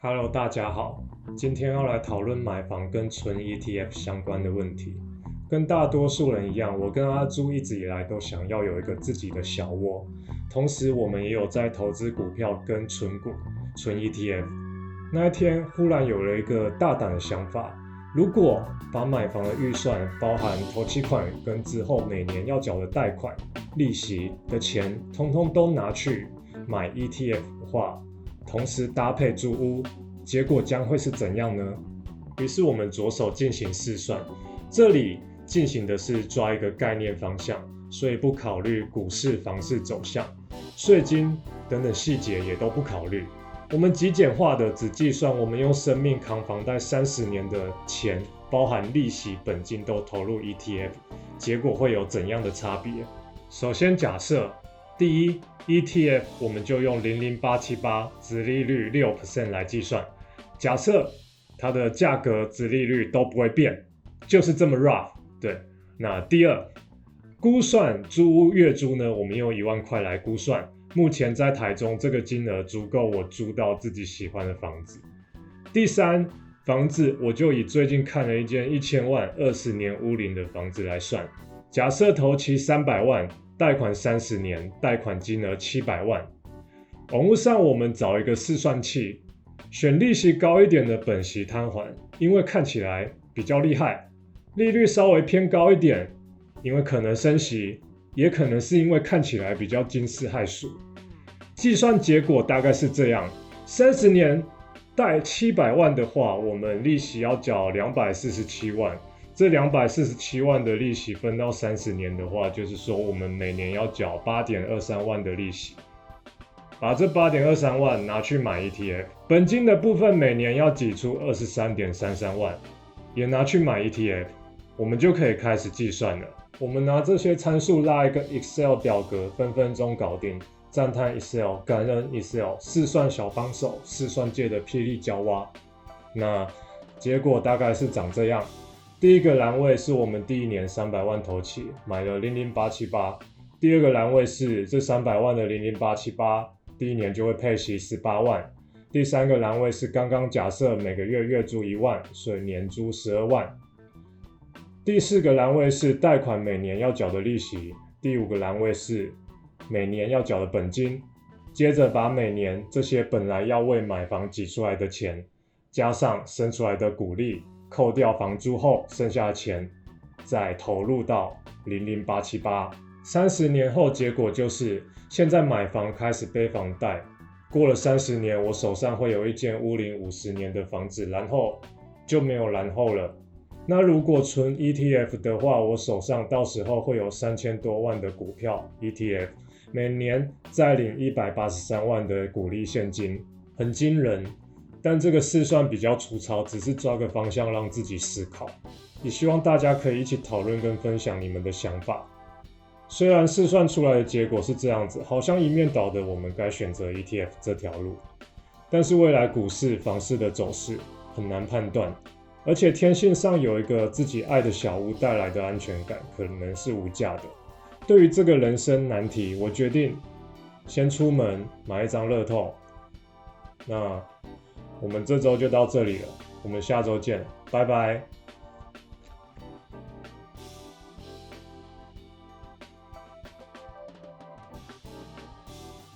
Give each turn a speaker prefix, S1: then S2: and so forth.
S1: Hello，大家好，今天要来讨论买房跟存 ETF 相关的问题。跟大多数人一样，我跟阿朱一直以来都想要有一个自己的小窝，同时我们也有在投资股票跟存股、存 ETF。那一天忽然有了一个大胆的想法，如果把买房的预算，包含头期款跟之后每年要缴的贷款、利息的钱，通通都拿去买 ETF 的话，同时搭配租屋，结果将会是怎样呢？于是我们着手进行试算，这里进行的是抓一个概念方向，所以不考虑股市、房市走向、税金等等细节也都不考虑。我们极简化的只计算我们用生命扛房贷30年的钱，包含利息、本金都投入 ETF， 结果会有怎样的差别？首先假设第一 ETF 我们就用00878殖利率 6% 来计算，假设它的价格殖利率都不会变，就是这么 rough。对，那第二估算租屋月租呢，我们用1万块来估算，目前在台中这个金额足够我租到自己喜欢的房子。第三，房子我就以最近看了一间1000万20年屋龄的房子来算，假设头期300万，贷款30年，贷款金额700万。网络上我们找一个试算器，选利息高一点的本息摊还，因为看起来比较厉害；利率稍微偏高一点，因为可能升息，也可能是因为看起来比较惊世骇俗。计算结果大概是这样：30年贷700万的话，我们利息要缴247万。这247万的利息分到30年的话，就是说我们每年要缴8.23万的利息。把这8.23万拿去买 ETF， 本金的部分每年要挤出23.33万，也拿去买 ETF， 我们就可以开始计算了。我们拿这些参数拉一个 Excel 表格，分分钟搞定。赞叹 Excel， 感恩 Excel， 试算小帮手，试算界的霹雳娇娃。那结果大概是长这样。第一个栏位是我们第一年300万头期买了00878，第二个栏位是这300万的00878，第一年就会配息18万。第三个栏位是刚刚假设每个月月租1万，所以年租12万。第四个栏位是贷款每年要缴的利息，第五个栏位是每年要缴的本金。接着把每年这些本来要为买房挤出来的钱，加上生出来的股利，扣掉房租后剩下的钱，再投入到00878。30年后结果就是，现在买房开始背房贷，过了30年，我手上会有一间屋龄50年的房子，然后就没有然后了。那如果存 ETF 的话，我手上到时候会有3000多万的股票 ETF， 每年再领183万的股利现金，很惊人。但这个试算比较粗糙，只是抓个方向让自己思考，也希望大家可以一起讨论跟分享你们的想法。虽然试算出来的结果是这样子，好像一面倒的我们该选择 ETF 这条路，但是未来股市、房市的走势很难判断，而且天性上有一个自己爱的小屋带来的安全感可能是无价的。对于这个人生难题，我决定先出门买一张乐透。那我们这周就到这里了，我们下周见，拜拜。